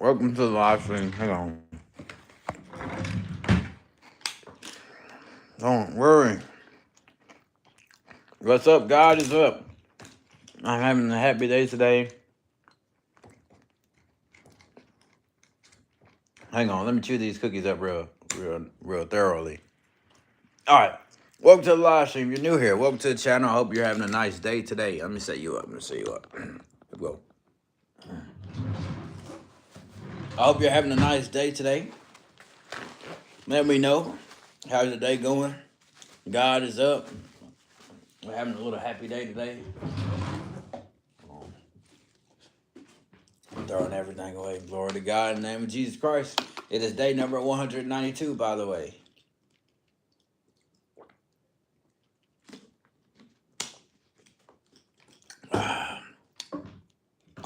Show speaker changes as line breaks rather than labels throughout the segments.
Welcome to the live stream. Hang on. Don't worry. What's up? God is up. I'm having a happy day today. Hang on. Let me chew these cookies up real thoroughly. All right. Welcome to the live stream. You're new here. Welcome to the channel. I hope you're having a nice day today. Let me set you up. Let's go. I hope you're having a nice day today. Let me know. How's your day going? God is up. We're having a little happy day today. I'm throwing everything away. Glory to God in the name of Jesus Christ. It is day number 192, by the way.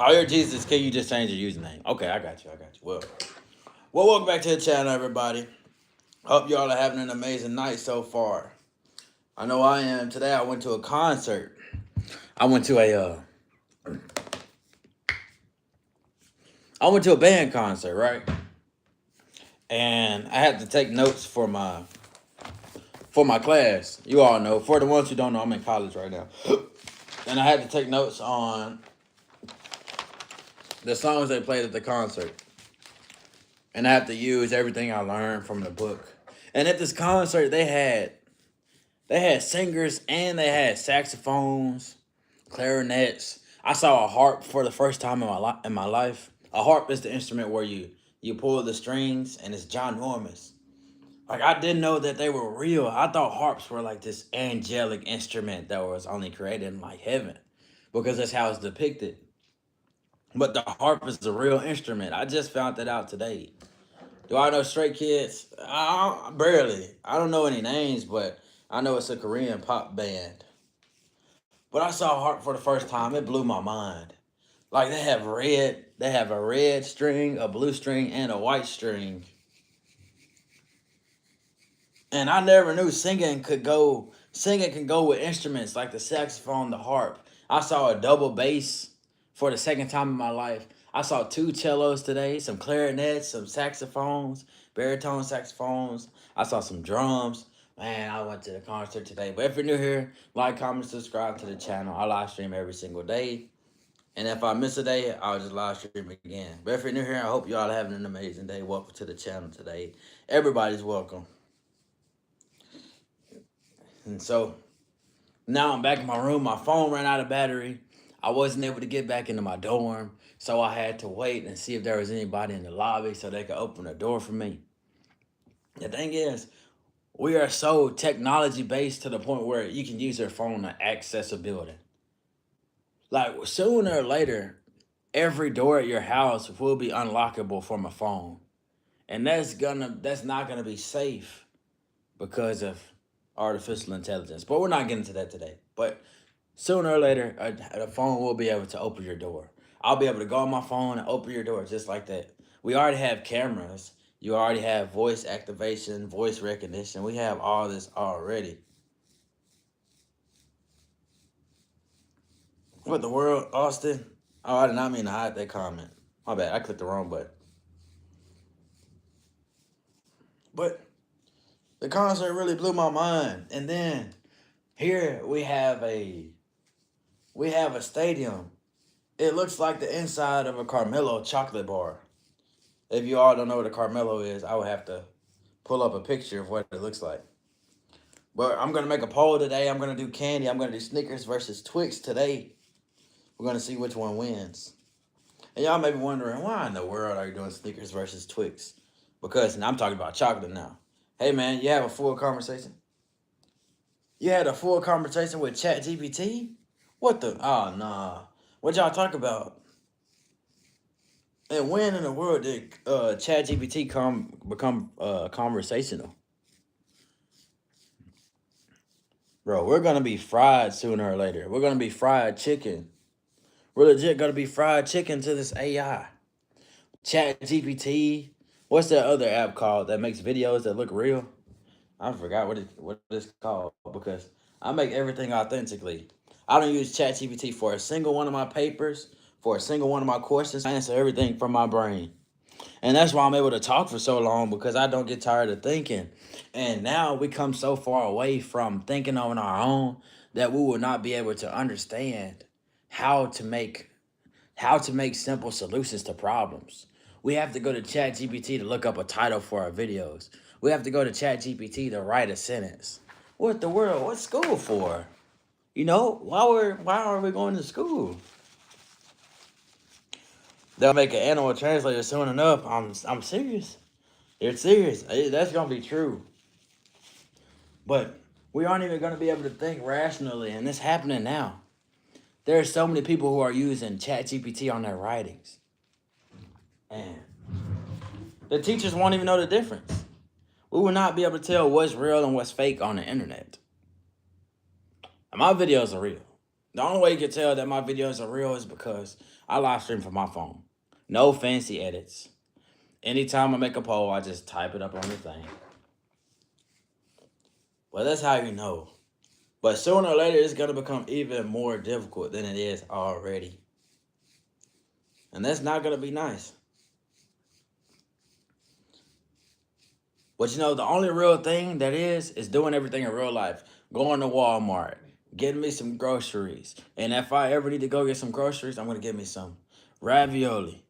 Oh, your Jesus, can you just change your username? Okay, I got you. Well, welcome back to the channel, everybody. Hope y'all are having an amazing night so far. I know I am. Today I went to a concert. I went to a band concert, right? And I had to take notes for my class. You all know. For the ones who don't know, I'm in college right now. And I had to take notes on the songs they played at the concert. And I have to use everything I learned from the book. And at this concert, they had singers and they had saxophones, clarinets. I saw a harp for the first time in my life. A harp is the instrument where you pull the strings and it's ginormous. Like, I didn't know that they were real. I thought harps were like this angelic instrument that was only created in like heaven, because that's how it's depicted. But the harp is a real instrument. I just found that out today. Do I know Stray Kids? Barely. I don't know any names, but I know it's a Korean pop band. But I saw a harp for the first time. It blew my mind. Like, they have a red string, a blue string, and a white string. And I never knew singing can go with instruments like the saxophone, the harp. I saw a double bass for the second time in my life. I saw 2 cellos today, some clarinets, some saxophones, baritone saxophones. I saw some drums. Man, I went to the concert today. But if you're new here, like, comment, subscribe to the channel. I live stream every single day. And if I miss a day, I'll just live stream again. But if you're new here, I hope y'all are having an amazing day. Welcome to the channel today. Everybody's welcome. And so now I'm back in my room. My phone ran out of battery. I wasn't able to get back into my dorm. So I had to wait and see if there was anybody in the lobby so they could open the door for me. The thing is, we are so technology based to the point where you can use your phone to access a building. Like, sooner or later, every door at your house will be unlockable from a phone. And that's not gonna be safe because of artificial intelligence. But we're not getting to that today. But sooner or later, a phone will be able to open your door. I'll be able to go on my phone and open your door just like that. We already have cameras. You already have voice activation, voice recognition. We have all this already. What the world, Austin? Oh, I did not mean to hide that comment. My bad. I clicked the wrong button. But the concert really blew my mind. And then here we have a stadium. It looks like the inside of a Carmelo chocolate bar. If you all don't know what a Carmelo is, I would have to pull up a picture of what it looks like. But I'm going to make a poll today. I'm going to do candy. I'm going to do Snickers versus Twix today. We're going to see which one wins. And y'all may be wondering, why in the world are you doing Snickers versus Twix? Because, and I'm talking about chocolate now. Hey, man, you have a full conversation? You had a full conversation with ChatGPT? What the? Oh, nah. What y'all talk about? And when in the world did ChatGPT become conversational? Bro, we're going to be fried sooner or later. We're going to be fried chicken. We're legit going to be fried chicken to this AI. ChatGPT. What's that other app called that makes videos that look real? I forgot what it's called, because I make everything authentically. I don't use ChatGPT for a single one of my papers, for a single one of my questions. I answer everything from my brain. And that's why I'm able to talk for so long, because I don't get tired of thinking. And now we come so far away from thinking on our own that we will not be able to understand how to make simple solutions to problems. We have to go to ChatGPT to look up a title for our videos. We have to go to ChatGPT to write a sentence. What the world? What's school for? You know, why are we going to school? They'll make an animal translator soon enough. I'm serious. It's serious. That's gonna be true. But we aren't even gonna be able to think rationally, and it's happening now. There are so many people who are using ChatGPT on their writings, and the teachers won't even know the difference. We will not be able to tell what's real and what's fake on the internet. And my videos are real. The only way you can tell that my videos are real is because I live stream from my phone. No fancy edits. Anytime I make a poll, I just type it up on the thing. Well, that's how you know. But sooner or later, it's going to become even more difficult than it is already. And that's not going to be nice. But you know, the only real thing that is doing everything in real life. Going to Walmart, getting me some groceries. And if I ever need to go get some groceries, I'm going to get me some ravioli.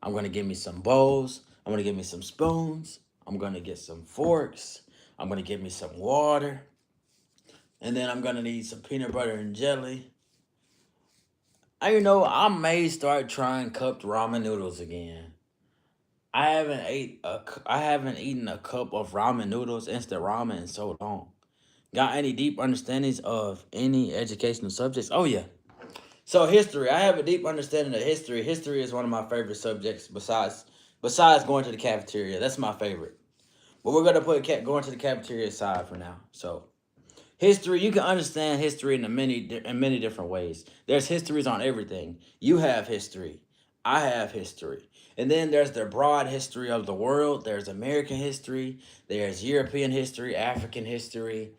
I'm going to get me some bowls. I'm going to get me some spoons. I'm going to get some forks. I'm going to get me some water. And then I'm going to need some peanut butter and jelly. I may start trying cupped ramen noodles again. I haven't eaten a cup of ramen noodles, instant ramen, in so long. Got any deep understandings of any educational subjects? Oh yeah. So history. I have a deep understanding of history. History is one of my favorite subjects besides going to the cafeteria. That's my favorite. But we're gonna put going to the cafeteria aside for now. So history, you can understand history in many different ways. There's histories on everything. You have history. I have history. And then there's the broad history of the world. There's American history. There's European history, African history.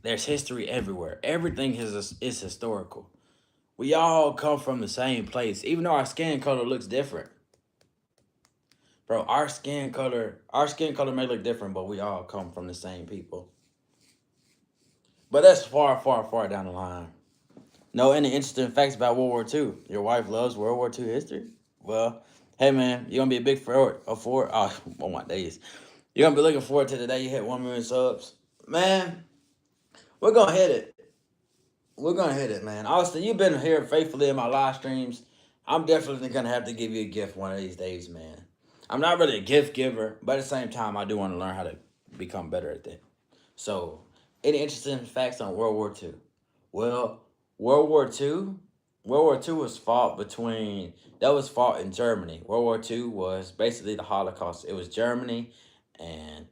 There's history everywhere. Everything is historical. We all come from the same place, even though our skin color looks different. Bro, our skin color may look different, but we all come from the same people. But that's far, far, far down the line. Know any interesting facts about World War II? Your wife loves World War II history? Well, hey man, you're gonna be a big oh my days. You're gonna be looking forward to the day you hit 1 million subs. Man, we're gonna hit it. We're gonna hit it, man. Austin, you've been here faithfully in my live streams. I'm definitely gonna have to give you a gift one of these days, man. I'm not really a gift giver, but at the same time, I do want to learn how to become better at that. So, any interesting facts on World War II? Well, World War II, World War II was fought in Germany. World War II was basically the Holocaust. It was Germany, and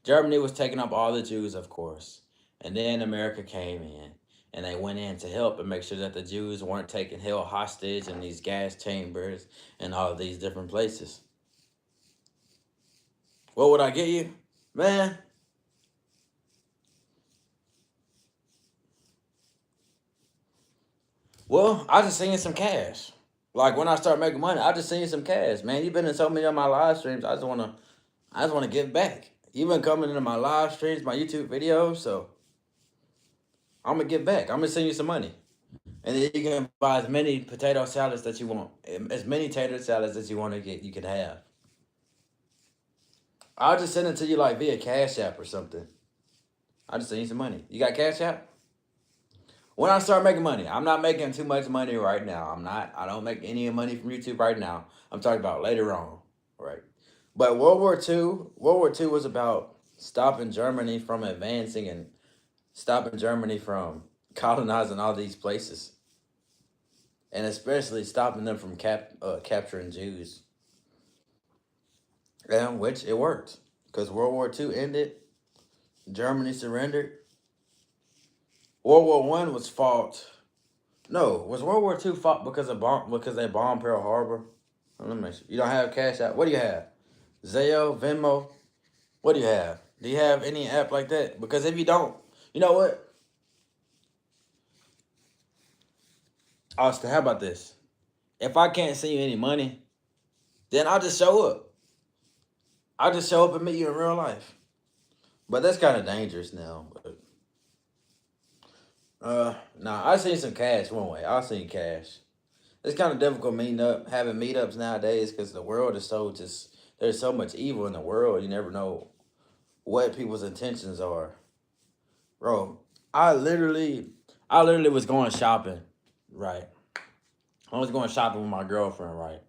Germany was taking up all the Jews, of course. And then America came in, and they went in to help and make sure that the Jews weren't held hostage in these gas chambers and all of these different places. What would I get you? Man, well, I just send you some cash. Like when I start making money, I just send you some cash, man. You've been in so many of my live streams. I just wanna give back. You've been coming into my live streams, my YouTube videos, so I'm gonna give back. I'm gonna send you some money, and then you can buy as many potato salads that you want, as many tater salads that you want to get. You can have. I'll just send it to you like via Cash App or something. I'll just send you some money. You got Cash App? When I start making money, I'm not making too much money right now. I don't make any money from YouTube right now. I'm talking about later on, right? But World War II was about stopping Germany from advancing and stopping Germany from colonizing all these places, and especially stopping them from capturing Jews. And which it worked, because World War II ended, Germany surrendered. World War I was fought. No, was World War II fought because they bombed Pearl Harbor? Let me make sure. You don't have Cash App. What do you have? Zelle, Venmo. What do you have? Do you have any app like that? Because if you don't, you know what? Austin, how about this? If I can't send you any money, then I'll just show up. I'll just show up and meet you in real life. But that's kind of dangerous now. But nah, I seen some cash one way. I seen cash. It's kind of difficult meeting up, having meetups nowadays because the world is so just. There's so much evil in the world. You never know what people's intentions are, bro. I literally, I literally was going shopping, right? I was going shopping with my girlfriend, right?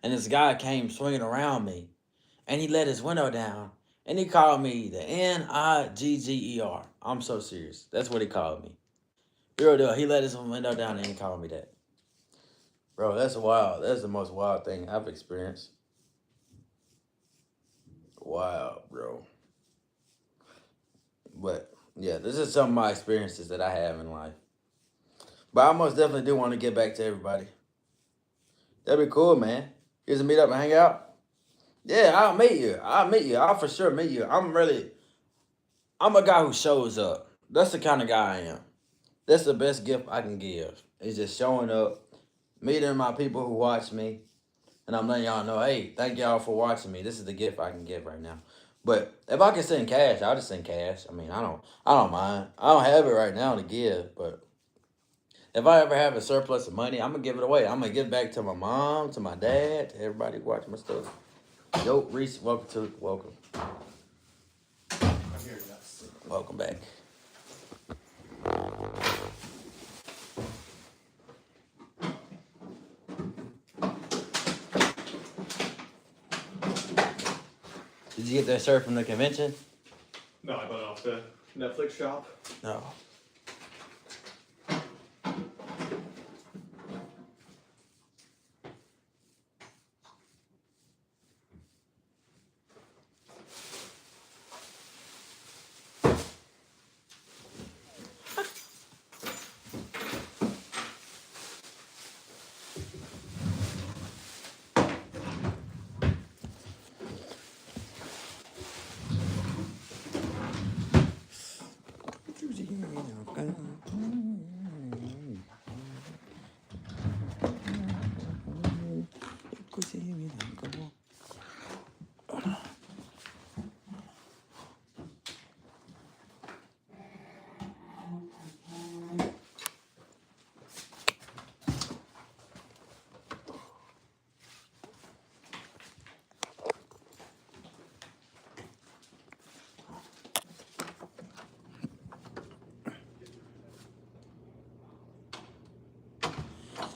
And this guy came swinging around me, and he let his window down, and he called me the Nigger. I'm so serious. That's what he called me. Real deal. He let his window down and he called me that. Bro, that's wild. That's the most wild thing I've experienced. Wow, bro. But yeah, this is some of my experiences that I have in life. But I most definitely do want to get back to everybody. That'd be cool, man. Here's a meet up and hang out. Yeah, I'll meet you. I'll meet you. I'll for sure meet you. I'm a guy who shows up. That's the kind of guy I am. That's the best gift I can give. It's just showing up, meeting my people who watch me, and I'm letting y'all know, hey, thank y'all for watching me. This is the gift I can give right now. But if I can send cash, I'll just send cash. I mean, I don't mind. I don't have it right now to give, but if I ever have a surplus of money, I'm gonna give it away. I'm gonna give it back to my mom, to my dad, to everybody who watch my stuff. Yo, Reese, welcome. Welcome back. Did you get that shirt from the convention?
No, I bought it off the Netflix shop.
No.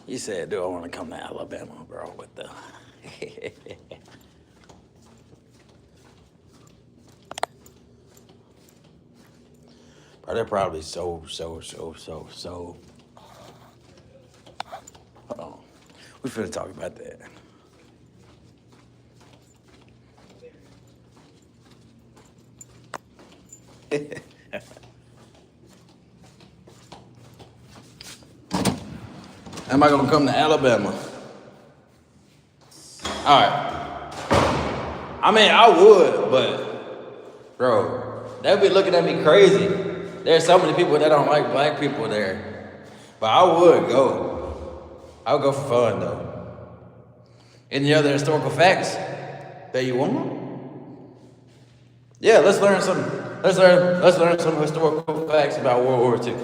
You said, do I want to come to Alabama, bro? What the? Bro, they're probably so. Hold on. We finna talk about that. Am I gonna come to Alabama? All right. I mean, I would, but bro, they'd be looking at me crazy. There's so many people that don't like black people there, but I would go. I would go for fun though. Any other historical facts that you want? Yeah, let's learn some. Let's learn some historical facts about World War II.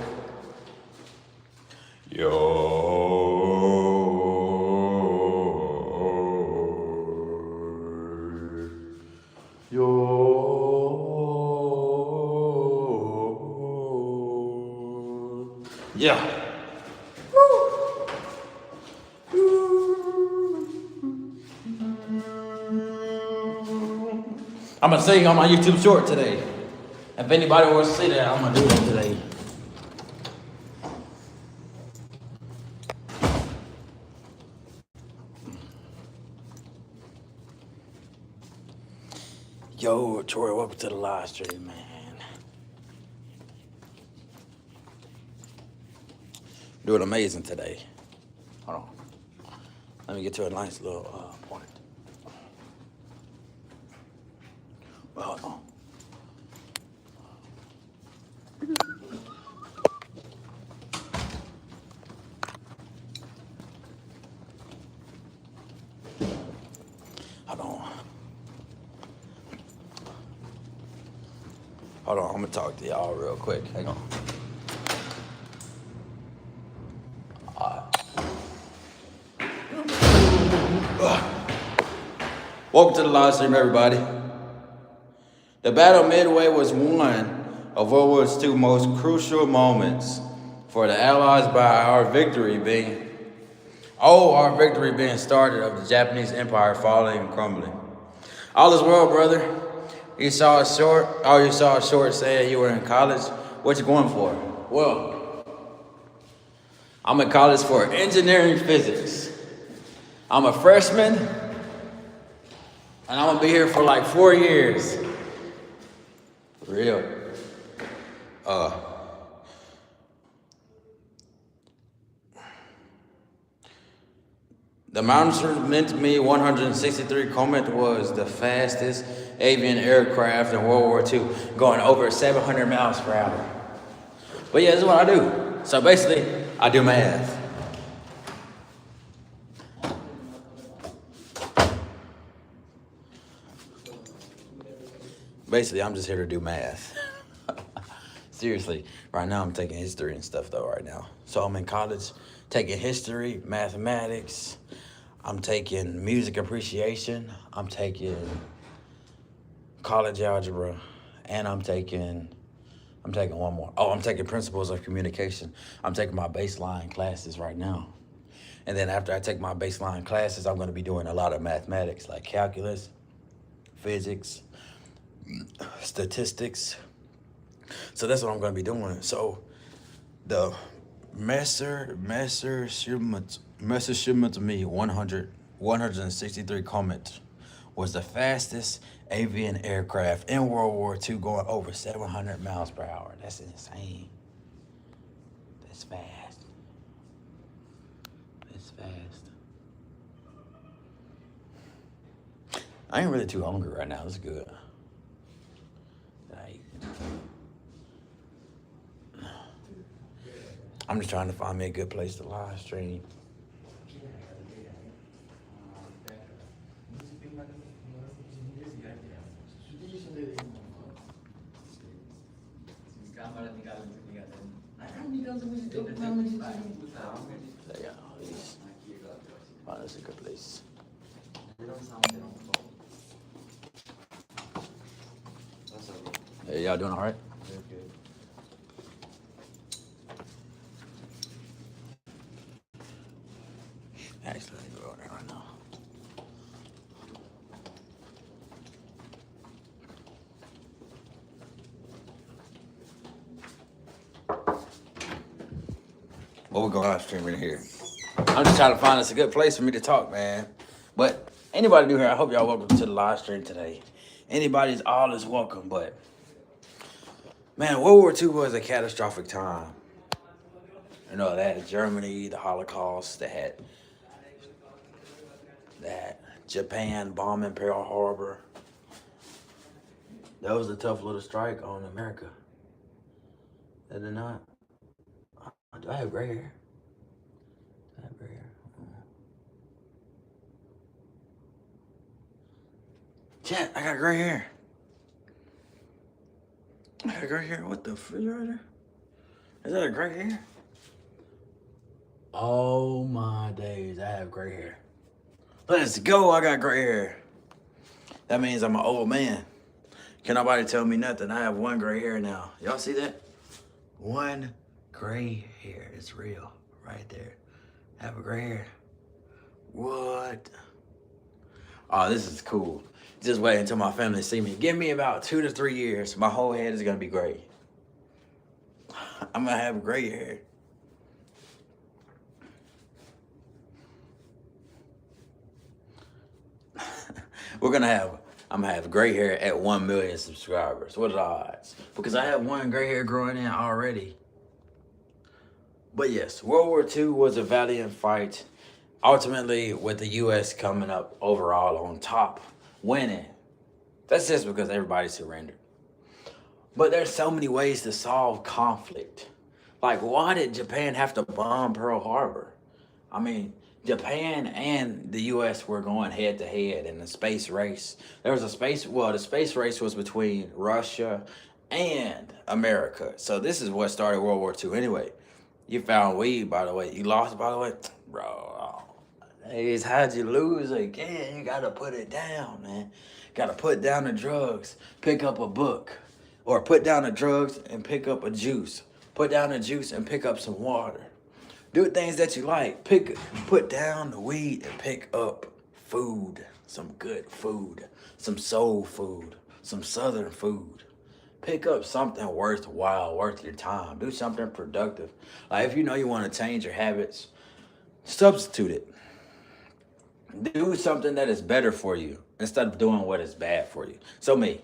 Yeah. I'm gonna sing on my YouTube short today. If anybody wants to see that, I'm gonna do that today. Yo, Troy, welcome to the live stream, man. Doing amazing today. Hold on. Let me get to a nice little point. Hold on. Hold on, I'm gonna talk to y'all real quick. Hang on. Welcome to the live stream, everybody. The Battle Midway was one of World War II's most crucial moments for the Allies by our victory being started of the Japanese Empire falling and crumbling. All is well, brother. You saw a short saying you were in college. What you going for? Well, I'm in college for engineering physics. I'm a freshman, and I'm gonna be here for like 4 years. For real. The Mountain Me 163 Comet was the fastest avian aircraft in World War II, going over 700 miles per hour. But yeah, this is what I do. So basically, I do math. Basically, I'm just here to do math. Seriously, right now I'm taking history and stuff though right now. So I'm in college taking history, mathematics, I'm taking music appreciation, I'm taking college algebra, and I'm taking one more. Oh, I'm taking principles of communication. I'm taking my baseline classes right now. And then after I take my baseline classes, I'm gonna be doing a lot of mathematics like calculus, physics, statistics. So that's what I'm going to be doing. So the Messerschmitt Me 163 Comet was the fastest avian aircraft in World War II, going over 700 miles per hour. That's insane. That's fast. That's fast. I ain't really too hungry right now. That's good. I'm just trying to find me a good place to live stream. Find us a good place. Hey, y'all doing all right? Actually, let me go there right now. What we going live streaming here? I'm just trying to find us a good place for me to talk, man. But anybody new here, I hope y'all welcome to the live stream today. Anybody's all is welcome, but man, World War II was a catastrophic time. You know, they had Germany, the Holocaust, they had Japan bombing Pearl Harbor. That was a tough little strike on America. Did it not? Do I have gray hair? I have gray hair. Chat, I got gray hair. I got gray hair. What the refrigerator? Is that a gray hair? Oh my days, I have gray hair. Let's go, I got gray hair. That means I'm an old man. Can nobody tell me nothing? I have one gray hair now. Y'all see that? One gray hair. It's real right there. I have a gray hair. What? Oh, this is cool. Just wait until my family see me. Give me about 2 to 3 years. My whole head is gonna be gray. I'm gonna have gray hair. I'm gonna have gray hair at 1 million subscribers. What are the odds? Because I have one gray hair growing in already. But yes, World War II was a valiant fight. Ultimately, with the U.S. coming up overall on top, winning. That's just because everybody surrendered. But there's so many ways to solve conflict. Like, why did Japan have to bomb Pearl Harbor? I mean, Japan and the U.S. were going head to head in the space race. The space race was between Russia and America. So this is what started World War II anyway. You found weed, by the way. You lost, by the way. Bro, hey, how'd you lose again? You gotta put it down, man. Gotta put down the drugs. Pick up a book. Or put down the drugs and pick up a juice. Put down the juice and pick up some water. Do things that you like. Put down the weed and pick up food. Some good food. Some soul food. Some southern food. Pick up something worthwhile, worth your time. Do something productive. Like if you know you want to change your habits, substitute it. Do something that is better for you instead of doing what is bad for you. So me,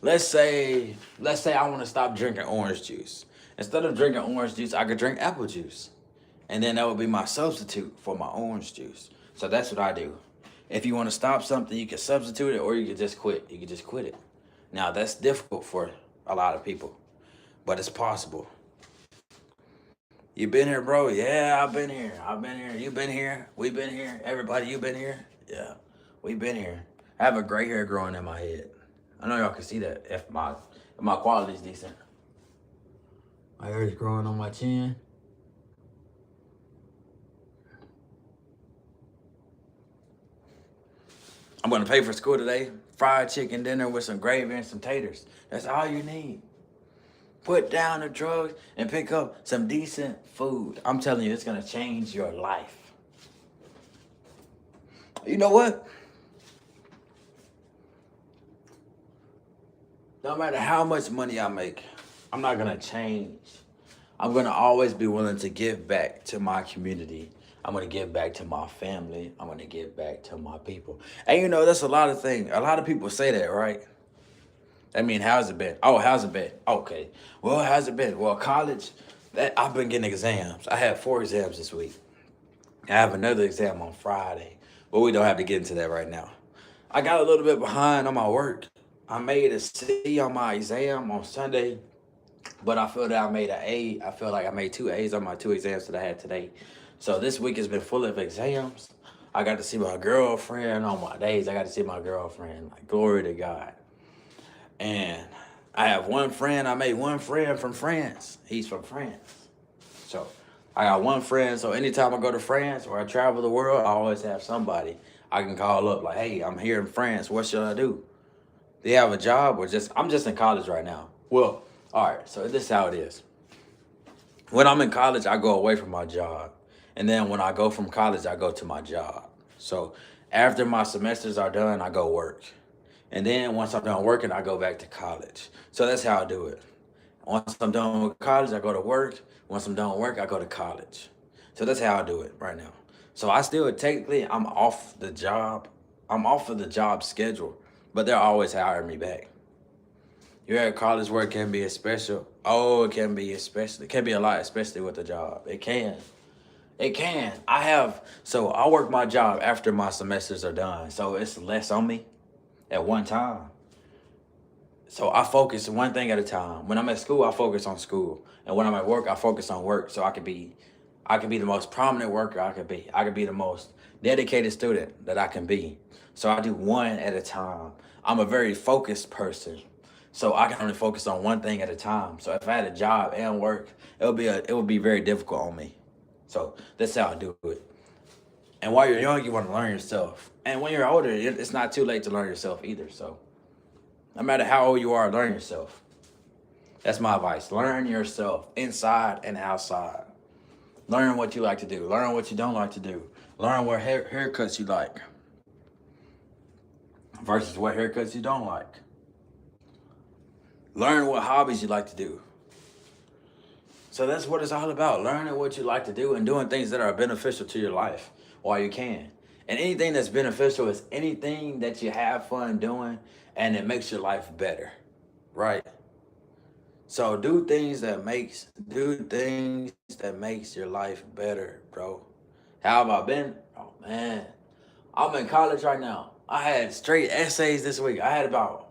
let's say I want to stop drinking orange juice. Instead of drinking orange juice, I could drink apple juice. And then that would be my substitute for my orange juice. So that's what I do. If you want to stop something, you can substitute it or you can just quit. You can just quit it. Now, that's difficult for a lot of people, but it's possible. You been here, bro? Yeah, I've been here. You been here? We been here. Everybody, you been here? Yeah, we been here. I have a gray hair growing in my head. I know y'all can see that if my quality's decent. My hair is growing on my chin. I'm gonna pay for school today. Fried chicken dinner with some gravy and some taters. That's all you need. Put down the drugs and pick up some decent food. I'm telling you, it's gonna change your life. You know what? No matter how much money I make, I'm not gonna change. I'm gonna always be willing to give back to my community. I'm gonna give back to my family. I'm gonna give back to my people. And you know, that's a lot of things. A lot of people say that, right? I mean, how's it been? Oh, how's it been? Okay. Well, how's it been? Well, college, I've been getting exams. I had 4 exams this week. I have another exam on Friday. But we don't have to get into that right now. I got a little bit behind on my work. I made a C on my exam on Sunday, but I feel that I made an A. I feel like I made 2 A's on my 2 exams that I had today. So this week has been full of exams. I got to see my girlfriend on my days. I got to see my girlfriend. Like, glory to God. And I have one friend. I made one friend from France. He's from France. So I got one friend. So anytime I go to France or I travel the world, I always have somebody I can call up like, hey, I'm here in France. What should I do? Do you have a job or I'm just in college right now? Well, all right. So this is how it is. When I'm in college, I go away from my job. And then when I go from college, I go to my job. So after my semesters are done, I go work. And then once I'm done working, I go back to college. So that's how I do it. Once I'm done with college, I go to work. Once I'm done with work, I go to college. So that's how I do it right now. So I still technically, I'm off the job. I'm off of the job schedule, but they're always hiring me back. You're at college where it can be special. Oh, it can be especially. It can be a lot, especially with the job. It can. It can. So I work my job after my semesters are done. So it's less on me at one time. So I focus one thing at a time. When I'm at school, I focus on school. And when I'm at work, I focus on work. So I could be the most prominent worker I could be. I could be the most dedicated student that I can be. So I do one at a time. I'm a very focused person. So I can only focus on one thing at a time. So if I had a job and work, it would be very difficult on me. So that's how I do it. And while you're young, you want to learn yourself. And when you're older, it's not too late to learn yourself either. So no matter how old you are, learn yourself. That's my advice. Learn yourself inside and outside. Learn what you like to do. Learn what you don't like to do. Learn what haircuts you like versus what haircuts you don't like. Learn what hobbies you like to do. So that's what it's all about. Learning what you like to do and doing things that are beneficial to your life while you can. And anything that's beneficial is anything that you have fun doing and it makes your life better, right? So do things that makes your life better, bro. How have I been? Oh man, I'm in college right now. I had straight essays this week. I had about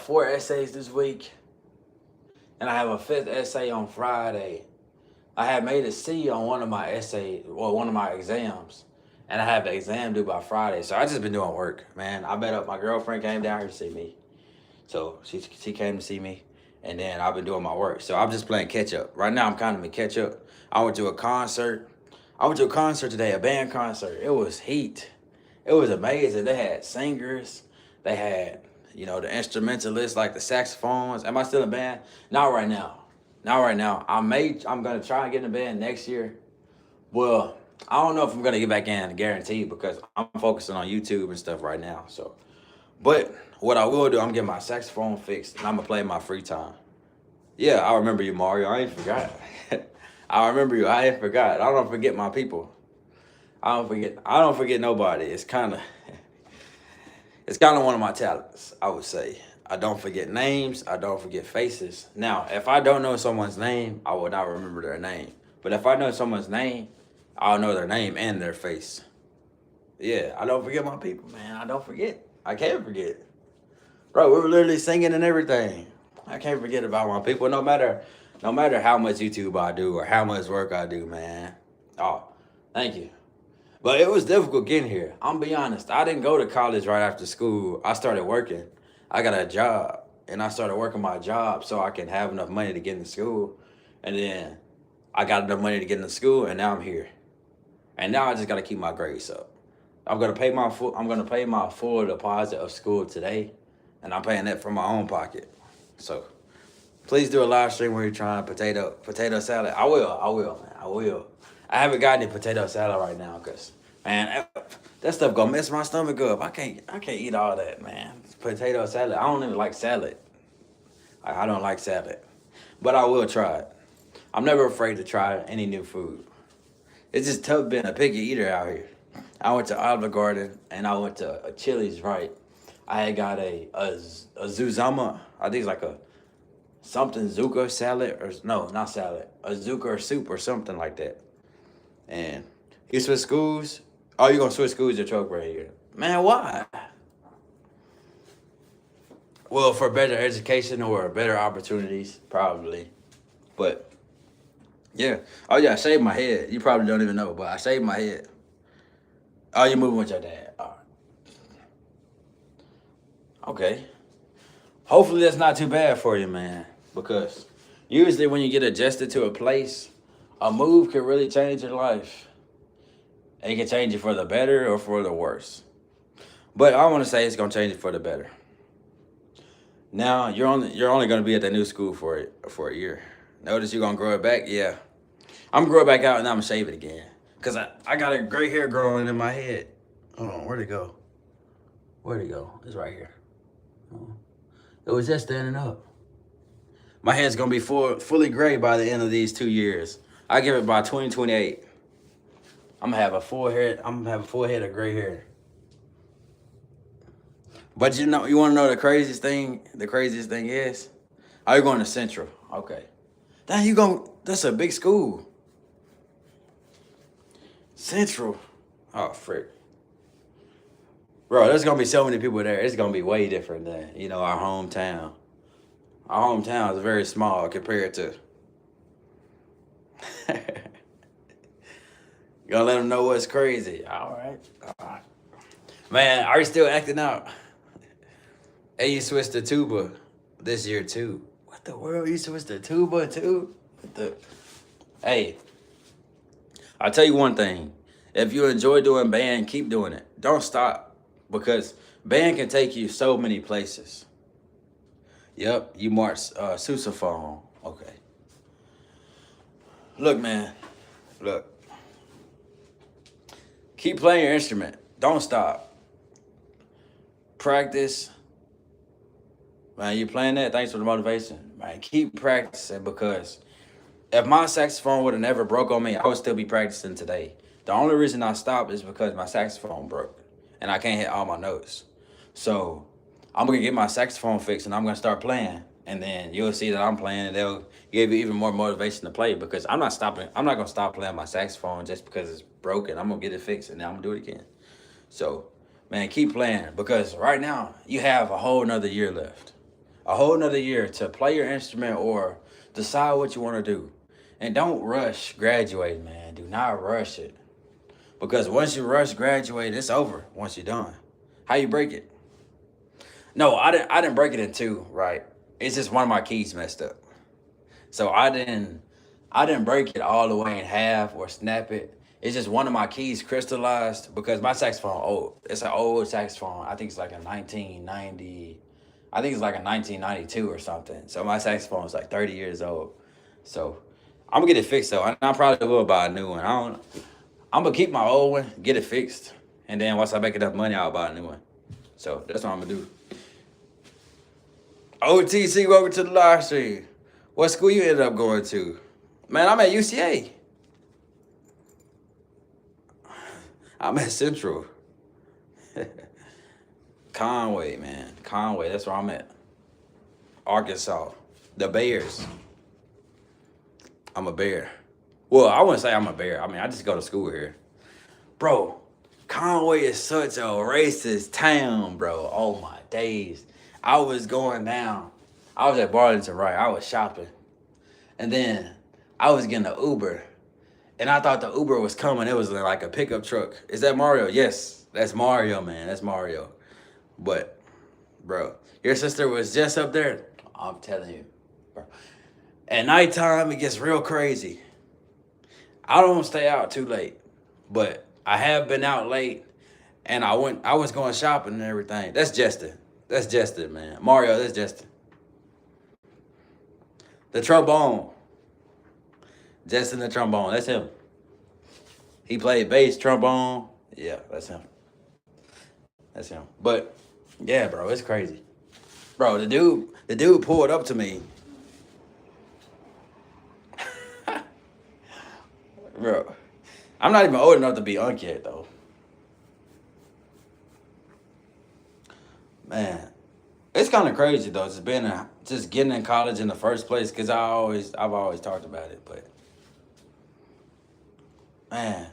4 essays this week. And I have a 5th essay on Friday. I had made a C on one of my exams. And I have the exam due by Friday. So I just been doing work, man. I bet up my girlfriend came down here to see me. So she came to see me, and then I've been doing my work. So I'm just playing catch up. Right now I'm kind of in catch up. I went to a concert. I went to a concert today, a band concert. It was heat. It was amazing. They had singers. They had, the instrumentalists like the saxophones. Am I still in a band? Not right now. Not right now. I'm gonna try and get in a band next year. Well, I don't know if I'm gonna get back in, guaranteed, because I'm focusing on YouTube and stuff right now. So, but what I will do, I'm getting my saxophone fixed, and I'm gonna play in my free time. Yeah, I remember you, Mario. I ain't forgot. I remember you. I ain't forgot. I don't forget my people. I don't forget nobody. It's kind of one of my talents, I would say. I don't forget names. I don't forget faces. Now, if I don't know someone's name, I will not remember their name. But if I know someone's name, I'll know their name and their face. Yeah, I don't forget my people, man. I don't forget. I can't forget. Bro, we were literally singing and everything. I can't forget about my people, no matter how much YouTube I do or how much work I do, man. Oh, thank you. But it was difficult getting here. I'm gonna be honest. I didn't go to college right after school. I started working. I got a job, and I started working my job so I can have enough money to get into school. And then I got enough money to get into school, and now I'm here. And now I just gotta keep my grades up. I'm gonna pay my full deposit of school today, and I'm paying that from my own pocket. So please do a live stream where you're trying potato salad. I will, man. I will. I haven't got any potato salad right now because, man, that stuff gonna mess my stomach up. I can't eat all that, man. Potato salad. I don't even like salad. I don't like salad, but I will try it. I'm never afraid to try any new food. It's just tough being a picky eater out here. I went to Olive Garden and I went to a Chili's, right? I had got a Zuzama. I think it's like a something Zuka salad, or no, not salad. A Zuka soup or something like that. And you switch schools? Oh, you gonna switch schools to truck right here? Man, why? Well, for better education or better opportunities, probably. But yeah. Oh yeah, I shaved my head. You probably don't even know, but I shaved my head. Oh, you moving with your dad? All right. Okay. Hopefully that's not too bad for you, man. Because usually when you get adjusted to a place, a move can really change your life. And it can change it for the better or for the worse. But I want to say it's gonna change it for the better. Now you're only gonna be at the new school for a year. Notice you're gonna grow it back. Yeah, I'm gonna grow it back out and I'm gonna shave it again. Cause I got a gray hair growing in my head. Hold on, where'd it go? Where'd it go? It's right here. Oh. It was just standing up. My head's gonna be fully gray by the end of these 2 years. I give it by 2028. I'm gonna have a full head of gray hair. But you wanna know the craziest thing? The craziest thing is, you're going to Central. Okay. That's a big school. Central. Oh, frick. Bro, there's gonna be so many people there. It's gonna be way different than, our hometown. Our hometown is very small compared to. Gonna let them know what's crazy. All right. Man, are you still acting out? Hey, you switched to tuba this year too. What the world? You switched to tuba too? Hey, I'll tell you one thing. If you enjoy doing band, keep doing it. Don't stop, because band can take you so many places. Yep, you marched sousaphone. Okay. Look, man. Look. Keep playing your instrument. Don't stop. Practice. Man, you playing that? Thanks for the motivation. Man, keep practicing, because if my saxophone would have never broke on me, I would still be practicing today. The only reason I stopped is because my saxophone broke and I can't hit all my notes. So I'm gonna get my saxophone fixed and I'm gonna start playing, and then you'll see that I'm playing, and they'll give you even more motivation to play, because I'm not gonna stop playing my saxophone just because it's broken. I'm gonna get it fixed and then I'm gonna do it again. So, man, keep playing, because right now you have a whole nother year left. A whole nother year to play your instrument or decide what you want to do. And don't rush graduating, man. Do not rush it. Because once you rush graduate, it's over once you're done. How you break it? No, I didn't break it in two, right? It's just one of my keys messed up. So I didn't break it all the way in half or snap it. It's just one of my keys crystallized because my saxophone old. It's an old saxophone. I think it's like a 1990. I think it's like a 1992 or something. So my saxophone is like 30 years old. So I'm gonna get it fixed though. And I probably will buy a new one. I'm gonna keep my old one, get it fixed, and then once I make enough money, I'll buy a new one. So that's what I'm gonna do. OTC, welcome to the live stream. What school you ended up going to? Man, I'm at UCA. I'm at Central. Conway, man. Conway, that's where I'm at. Arkansas. The Bears. I'm a bear. Well, I wouldn't say I'm a bear. I mean, I just go to school here. Bro, Conway is such a racist town, bro. Oh my days. I was going down. I was at Burlington, right? I was shopping. And then I was getting an Uber. And I thought the Uber was coming. It was like a pickup truck. Is that Mario? Yes. That's Mario, man. That's Mario. But, bro, your sister was just up there. I'm telling you, bro. At nighttime, it gets real crazy. I don't stay out too late. But I have been out late. And I was going shopping and everything. That's Justin. That's Justin, man. Mario, that's Justin. The trombone. Justin the trombone. That's him. He played bass, trombone. Yeah, that's him. That's him. But yeah, bro, it's crazy. Bro, the dude pulled up to me. Bro, I'm not even old enough to be unk yet, though. Man, it's kind of crazy though. Just getting in college in the first place, cause I've always talked about it, but man,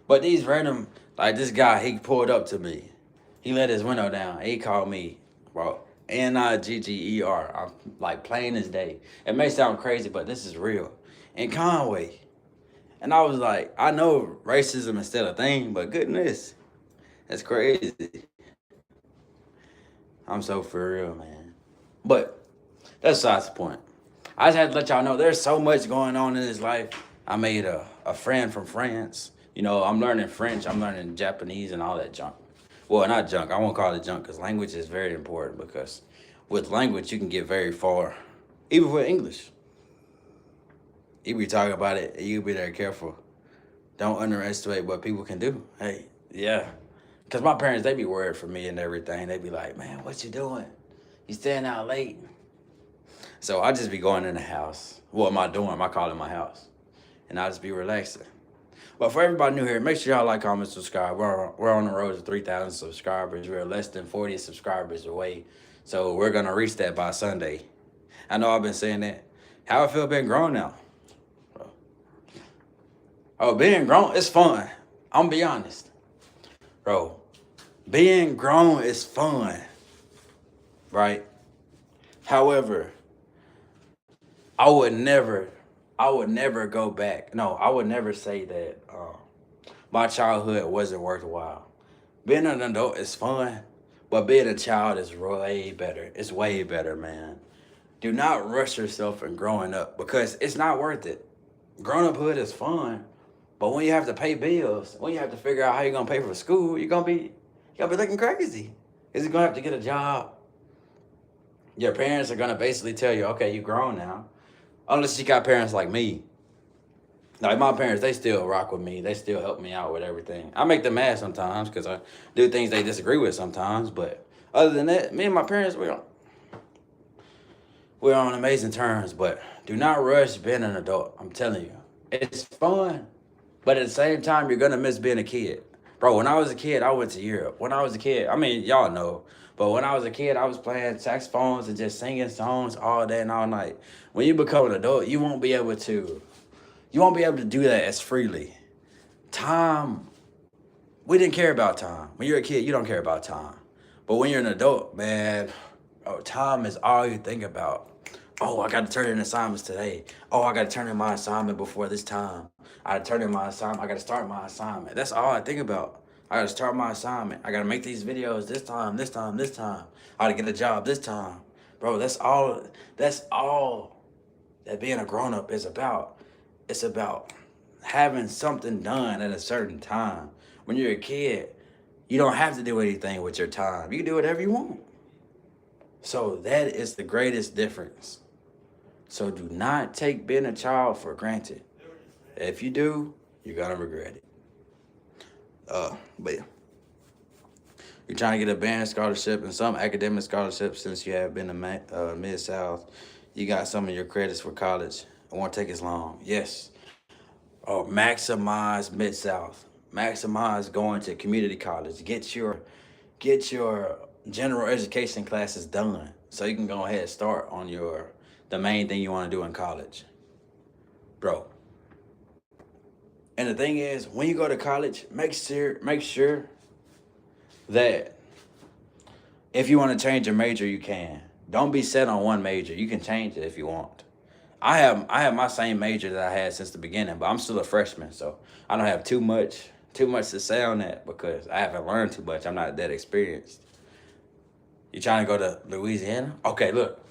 but these random like this guy, he pulled up to me. He let his window down. He called me, bro, Nigger. I'm like plain as day. It may sound crazy, but this is real. In Conway, and I was like, I know racism is still a thing, but goodness, that's crazy. I'm so for real, man. But that's besides the point. I just had to let y'all know there's so much going on in this life. I made a friend from France. You know, I'm learning French. I'm learning Japanese and all that junk. Well, not junk. I won't call it junk because language is very important because with language, you can get very far. Even with English. You be talking about it, you be very careful. Don't underestimate what people can do. Hey, yeah. Because my parents, they be worried for me and everything. They be like, man, what you doing? You staying out late? So I just be going in the house. Well, my dorm, I call it my house. And I just be relaxing. But for everybody new here, make sure y'all like, comment, subscribe. We're on the road to 3,000 subscribers. We're less than 40 subscribers away. So we're going to reach that by Sunday. I know I've been saying that. How I feel being grown now? Oh, being grown, it's fun. I'm going to be honest. Bro, being grown is fun, right? However, I would never go back. No, I would never say that my childhood wasn't worthwhile. Being an adult is fun, but being a child is way better. It's way better, man. Do not rush yourself in growing up because it's not worth it. Grown-uphood is fun, but when you have to pay bills, when you have to figure out how you're gonna pay for school, you're gonna be looking crazy. Is you gonna have to get a job? Your parents are gonna basically tell you, okay, you grown now. Unless you got parents like me. Like my parents, they still rock with me. They still help me out with everything. I make them mad sometimes because I do things they disagree with sometimes. But other than that, me and my parents, we're on amazing terms. But do not rush being an adult. I'm telling you. It's fun. But at the same time, you're going to miss being a kid. Bro, when I was a kid, I went to Europe. When I was a kid, I mean, y'all know. But when I was a kid, I was playing saxophones and just singing songs all day and all night. When you become an adult, you won't be able to do that as freely. Time, we didn't care about time. When you're a kid, you don't care about time. But when you're an adult, man, time is all you think about. Oh, I got to turn in assignments today. Oh, I got to turn in my assignment before this time. I got to turn in my assignment. I got to start my assignment. That's all I think about. I gotta start my assignment. I gotta make these videos this time, this time, this time. I gotta get a job this time. Bro, that's all that being a grown-up is about. It's about having something done at a certain time. When you're a kid, you don't have to do anything with your time. You can do whatever you want. So that is the greatest difference. So do not take being a child for granted. If you do, you're gonna regret it. But yeah. You're trying to get a band scholarship and some academic scholarships since you have been to Mid-South. You got some of your credits for college. It won't take as long. Yes. Oh, maximize Mid-South. Maximize going to community college. Get your general education classes done so you can go ahead and start on the main thing you want to do in college. Bro. And the thing is, when you go to college, make sure that if you want to change your major, you can. Don't be set on one major. You can change it if you want. I have my same major that I had since the beginning, but I'm still a freshman, so I don't have too much to say on that because I haven't learned too much. I'm not that experienced. You trying to go to Louisiana? Okay, look.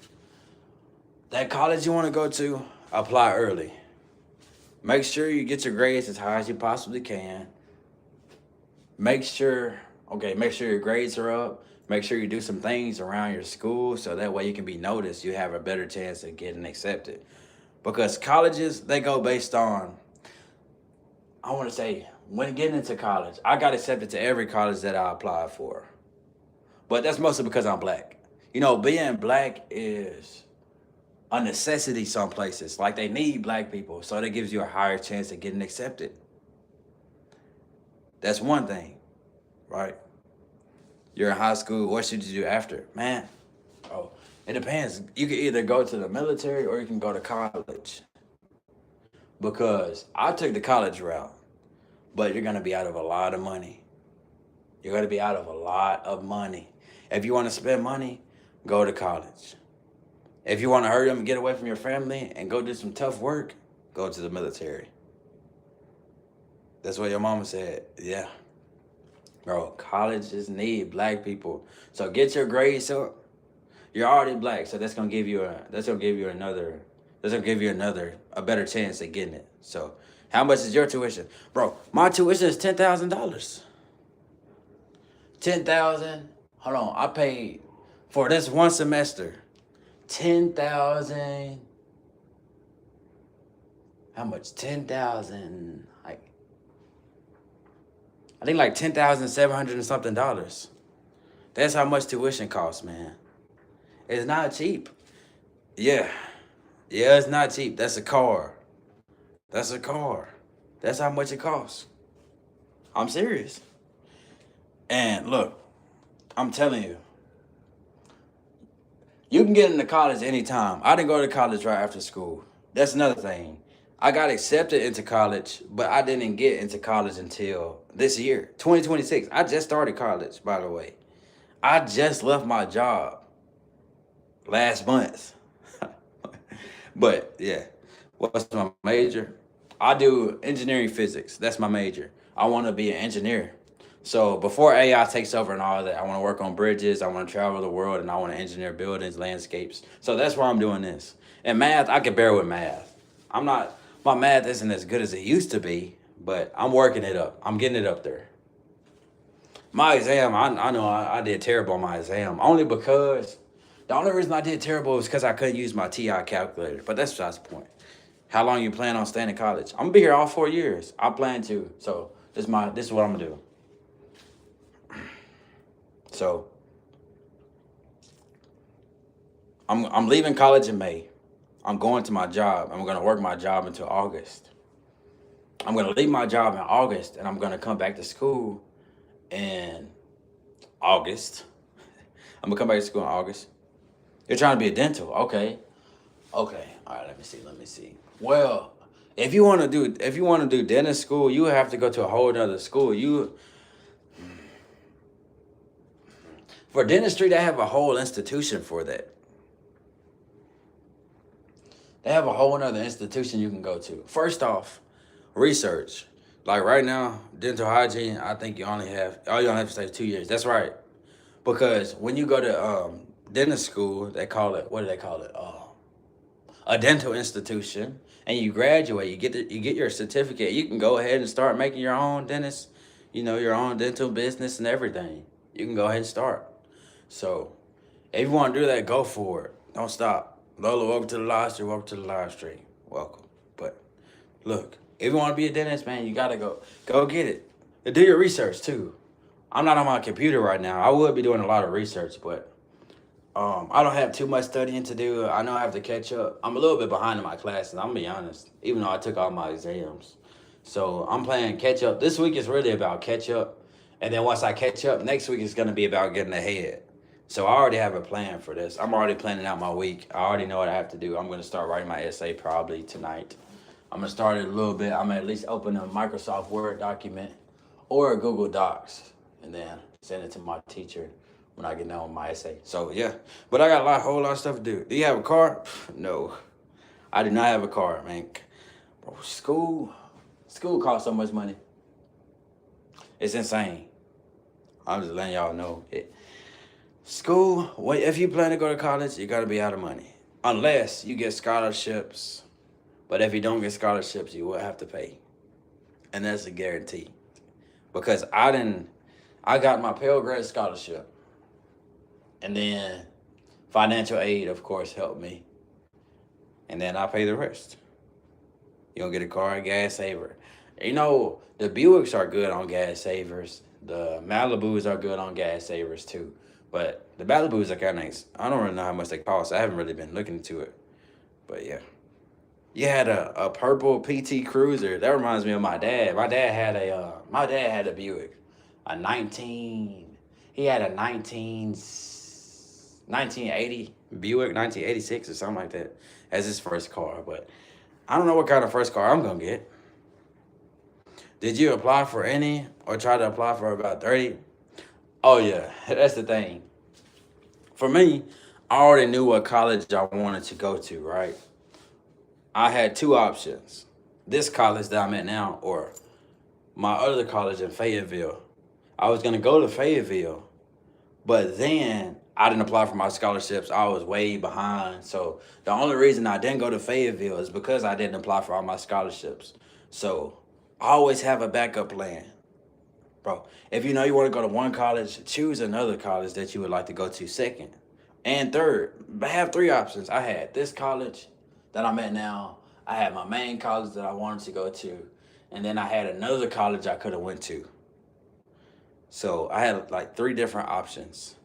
That college you want to go to, apply early. Make sure you get your grades as high as you possibly can. Make sure your grades are up. Make sure you do some things around your school so that way you can be noticed. You have a better chance of getting accepted. Because colleges, they go based on, I want to say, when getting into college, I got accepted to every college that I applied for. But that's mostly because I'm black. You know, being black is a necessity some places. Like they need black people, so that gives you a higher chance of getting accepted. That's one thing, right? You're in high school, what should you do after? Man, oh, it depends. You can either go to the military or you can go to college. Because I took the college route, but you're gonna be out of a lot of money. You're gonna be out of a lot of money. If you want to spend money, go to college. If you want to hurry up and get away from your family and go do some tough work, go to the military. That's what your mama said. Yeah. Bro, colleges need black people. So get your grades up. You're already black, so that's gonna give you a better chance at getting it. So how much is your tuition? Bro, my tuition is $10,000. 10,000. Hold on, I paid for this one semester. 10,000. How much? 10,000. I think like 10,700 and something dollars. That's how much tuition costs, man. It's not cheap. Yeah. Yeah, it's not cheap. That's a car. That's a car. That's how much it costs. I'm serious. And look, I'm telling you, you can get into college anytime. I didn't go to college right after school. That's another thing. I got accepted into college, but I didn't get into college until this year, 2026. I just started college, by the way. I just left my job last month. But yeah, what's my major? I do engineering physics. That's my major. I want to be an engineer. So before AI takes over and all that, I want to work on bridges. I want to travel the world, and I want to engineer buildings, landscapes. So that's why I'm doing this. And math, I can bear with math. My math isn't as good as it used to be, but I'm working it up. I'm getting it up there. My exam, I know I did terrible on my exam. The only reason I did terrible was because I couldn't use my TI calculator. But that's besides the point. How long you plan on staying in college? I'm gonna be here all 4 years. I plan to. So this is what I'm gonna do. So I'm leaving college in May. I'm going to my job. I'm gonna work my job until August. I'm gonna leave my job in August, and I'm gonna come back to school in August. I'm gonna come back to school in August. You're trying to be a dental, okay? Okay. All right. Let me see. Well, if you want to do dentist school, you have to go to a whole other school. For dentistry, they have a whole institution for that. They have a whole other institution you can go to. First off, research.
Like right now, dental hygiene, I think all you only have to stay 2 years. That's right. Because when you go to dentist school, they call it, what do they call it? A dental institution, and you graduate, you get your certificate. You can go ahead and start making your own dentist, your own dental business and everything. You can go ahead and start. So if you want to do that, go for it. Don't stop. Lola, welcome to the live stream. Welcome to the live stream. Welcome. But look, if you want to be a dentist, man, you gotta go get it. And do your research too. I'm not on my computer right now. I would be doing a lot of research, but I don't have too much studying to do. I know I have to catch up. I'm a little bit behind in my classes. I'm gonna be honest, even though I took all my exams. So I'm playing catch up. This week is really about catch up, and then once I catch up, next week is gonna be about getting ahead. So I already have a plan for this. I'm already planning out my week. I already know what I have to do. I'm gonna start writing my essay probably tonight. I'm gonna start it a little bit. I'm gonna at least open a Microsoft Word document or a Google Docs, and then send it to my teacher when I get done with my essay. So yeah, but I got whole lot of stuff to do. Do you have a car? No, I do not have a car, man. Bro, school costs so much money. It's insane. I'm just letting y'all know it. School, if you plan to go to college, you gotta be out of money. Unless you get scholarships. But if you don't get scholarships, you will have to pay. And that's a guarantee. Because I got my Pell Grant scholarship. And then financial aid, of course, helped me. And then I pay the rest. You don't get a car, gas saver. The Buicks are good on gas savers. The Malibus are good on gas savers too. But the Malibus are kind of nice. I don't really know how much they cost. I haven't really been looking into it. But yeah. You had a purple PT Cruiser. That reminds me of my dad. My dad had a Buick. A 19 He had a 1980 Buick, 1986 or something like that as his first car. But I don't know what kind of first car I'm going to get. Did you apply for any or try to apply for about 30? Oh, yeah. That's the thing. For me, I already knew what college I wanted to go to, right? I had two options. This college that I'm at now or my other college in Fayetteville. I was going to go to Fayetteville, but then I didn't apply for my scholarships. I was way behind. So the only reason I didn't go to Fayetteville is because I didn't apply for all my scholarships. So I always have a backup plan. Bro, if you know you want to go to one college, choose another college that you would like to go to second. And third, I have three options. I had this college that I'm at now. I had my main college that I wanted to go to. And then I had another college I could have went to. So I had like three different options.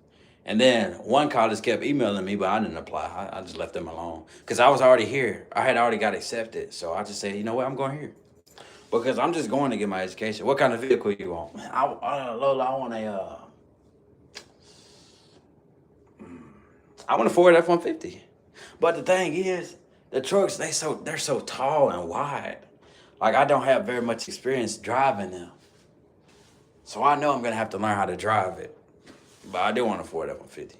And then one college kept emailing me, but I didn't apply. I just left them alone. Because I was already here. I had already got accepted. So I just said, you know what, I'm going here. Because I'm just going to get my education. What kind of vehicle you want? Man, Lola, I want a Ford F-150. But the thing is, the trucks, they're so tall and wide. Like, I don't have very much experience driving them. So I know I'm going to have to learn how to drive it. But I do want a Ford F-150.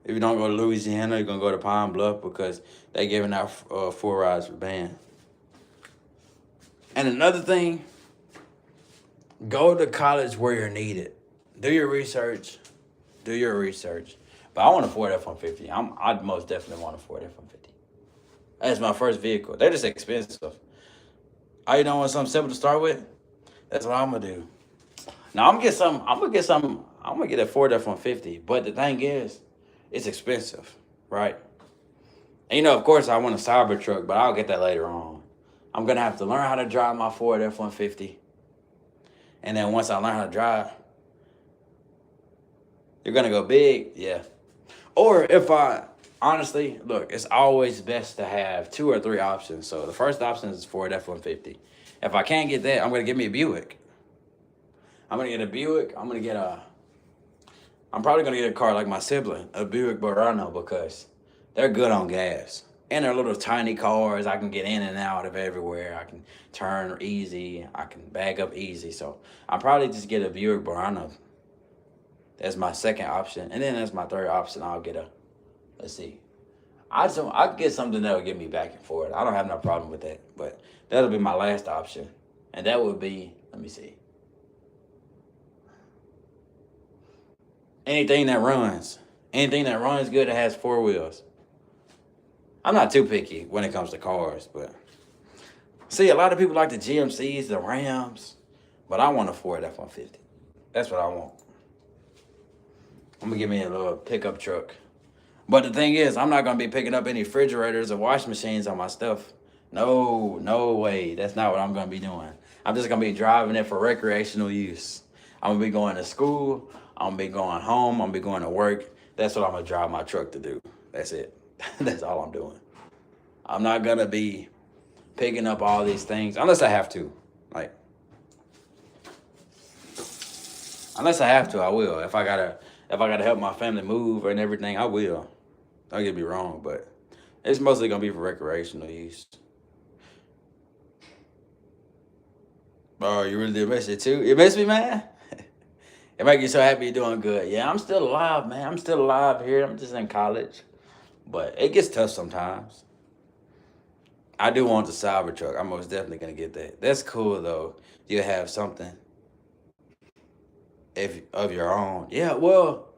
If you don't go to Louisiana, you're going to go to Pine Bluff because they're giving out 4 rides for band. And another thing, go to college where you're needed. Do your research. But I want a Ford F-150. I'd most definitely want a Ford F-150. That's my first vehicle. They're just expensive. Oh, you don't want something simple to start with? That's what I'm going to do. Now, I'm going to get a Ford F-150. But the thing is, it's expensive, right? And of course, I want a Cybertruck, but I'll get that later on. I'm going to have to learn how to drive my Ford F-150. And then once I learn how to drive, you're going to go big, yeah. Or honestly, look, it's always best to have 2 or 3 options. So the first option is Ford F-150. If I can't get that, I'm going to get me a Buick. I'm probably going to get a car like my sibling, a Buick Verano, because they're good on gas. And they're little tiny cars. I can get in and out of everywhere. I can turn easy. I can back up easy. So I'll probably just get a Buick Verano. That's my second option. And then that's my third option. I'll get I could get something that'll get me back and forth. I don't have no problem with that. But that'll be my last option. And that would be, let me see. Anything that runs. Anything that runs good that has 4 wheels. I'm not too picky when it comes to cars, but see, a lot of people like the GMCs, the Rams, but I want a Ford F-150. That's what I want. I'm gonna give me a little pickup truck. But the thing is, I'm not gonna be picking up any refrigerators or washing machines on my stuff. No way. That's not what I'm gonna be doing. I'm just gonna be driving it for recreational use. I'm gonna be going to school. I'm gonna be going home. I'm gonna be going to work. That's what I'm gonna drive my truck to do. That's it. That's all I'm doing. I'm not gonna be picking up all these things unless I have to. Like, unless I have to, I will. If I gotta help my family move and everything, I will. Don't get me wrong, but it's mostly gonna be for recreational use. Oh, you really did miss it too? You miss me, man? It make you so happy you're doing good. Yeah, I'm still alive, man. I'm still alive here. I'm just in college. But it gets tough sometimes. I do want the Cybertruck. I'm most definitely gonna get that. That's cool though. You have something if of your own. Yeah, well,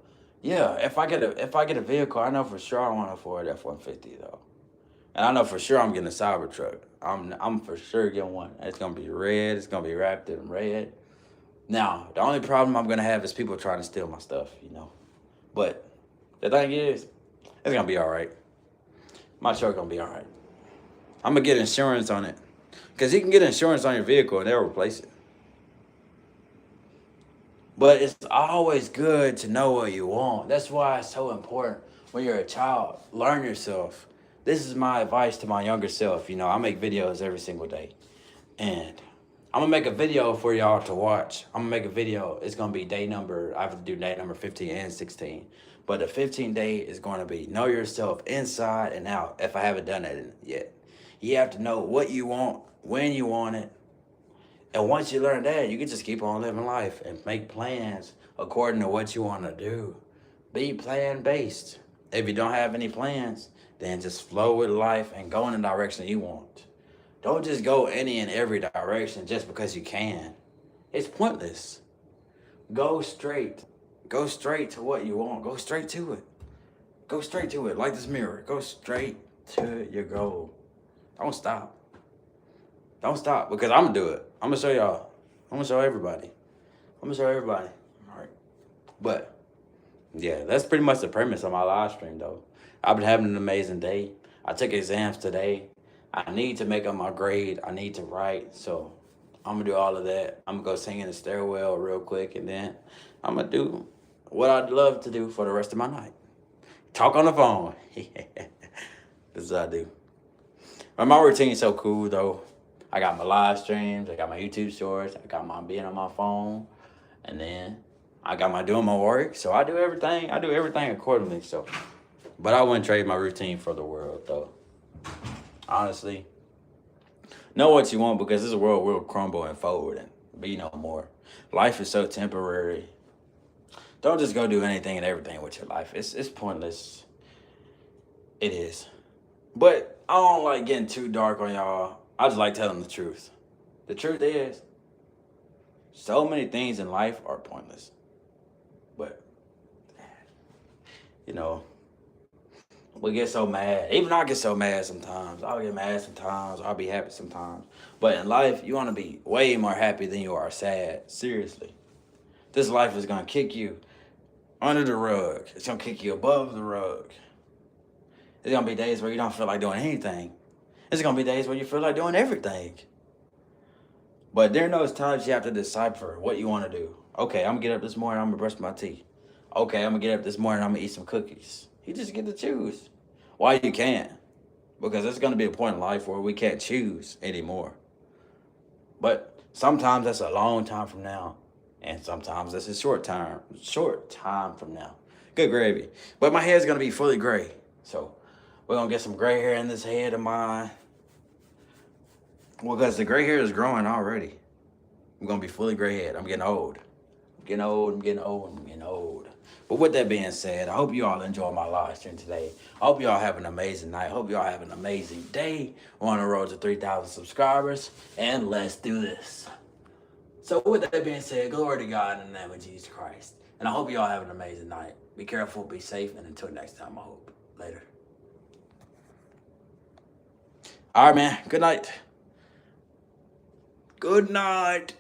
yeah. If I get a vehicle, I know for sure I want a Ford F-150 though. And I know for sure I'm getting a Cybertruck. I'm for sure getting one. It's gonna be red. It's gonna be wrapped in red. Now, the only problem I'm gonna have is people trying to steal my stuff, you know. But the thing is, it's gonna be all right. My truck gonna be all right. I'm gonna get insurance on it, cause you can get insurance on your vehicle and they'll replace it. But it's always good to know what you want. That's why it's so important when you're a child. Learn yourself. This is my advice to my younger self. You know, I make videos every single day. And I'm going to make a video for y'all to watch. I'm going to make a video. It's going to be I have to do day number 15 and 16. But the 15th day is going to be know yourself inside and out, if I haven't done that yet. You have to know what you want, when you want it. And once you learn that, you can just keep on living life and make plans according to what you want to do. Be plan-based. If you don't have any plans, then just flow with life and go in the direction you want. Don't just go any and every direction just because you can. It's pointless. Go straight. Go straight to what you want. Go straight to it. Go straight to it. Like this mirror. Go straight to your goal. Don't stop. Don't stop, because I'm going to do it. I'm going to show y'all. I'm going to show everybody. I'm going to show everybody. All right. But, yeah, that's pretty much the premise of my live stream, though. I've been having an amazing day. I took exams today. I need to make up my grade. I need to write. So, I'm going to do all of that. I'm going to go sing in the stairwell real quick, and then I'm going to do what I'd love to do for the rest of my night. Talk on the phone. This is what I do. But my routine's so cool, though. I got my live streams, I got my YouTube shorts, I got my being on my phone, and then I got my doing my work. So I do everything accordingly. So, but I wouldn't trade my routine for the world, though. Honestly, know what you want, because this world will crumble and fold and be no more. Life is so temporary. Don't just go do anything and everything with your life. It's pointless. It is. But I don't like getting too dark on y'all. I just like telling the truth. The truth is, so many things in life are pointless. But, you know, we get so mad. Even I get so mad sometimes. I'll get mad sometimes. I'll be happy sometimes. But in life, you want to be way more happy than you are sad. Seriously. This life is going to kick you under the rug. It's going to kick you above the rug. There's going to be days where you don't feel like doing anything. There's going to be days where you feel like doing everything. But during those times, you have to decipher what you want to do. Okay, I'm going to get up this morning, I'm going to brush my teeth. Okay, I'm going to get up this morning, I'm going to eat some cookies. You just get to choose. Why you can't? Because there's going to be a point in life where we can't choose anymore. But sometimes that's a long time from now. And sometimes that's a short time from now. Good gravy. But my hair's going to be fully gray. So we're going to get some gray hair in this head of mine. Well, because the gray hair is growing already. I'm going to be fully gray head. I'm getting old. Getting old, I'm getting old, I'm getting old. But with that being said, I hope you all enjoy my live stream today. I hope you all have an amazing night. I hope you all have an amazing day. We're on the road to 3,000 subscribers, and let's do this. So with that being said, glory to God in the name of Jesus Christ. And I hope you all have an amazing night. Be careful, be safe, and until next time, I hope. Later. All right, man. Good night. Good night.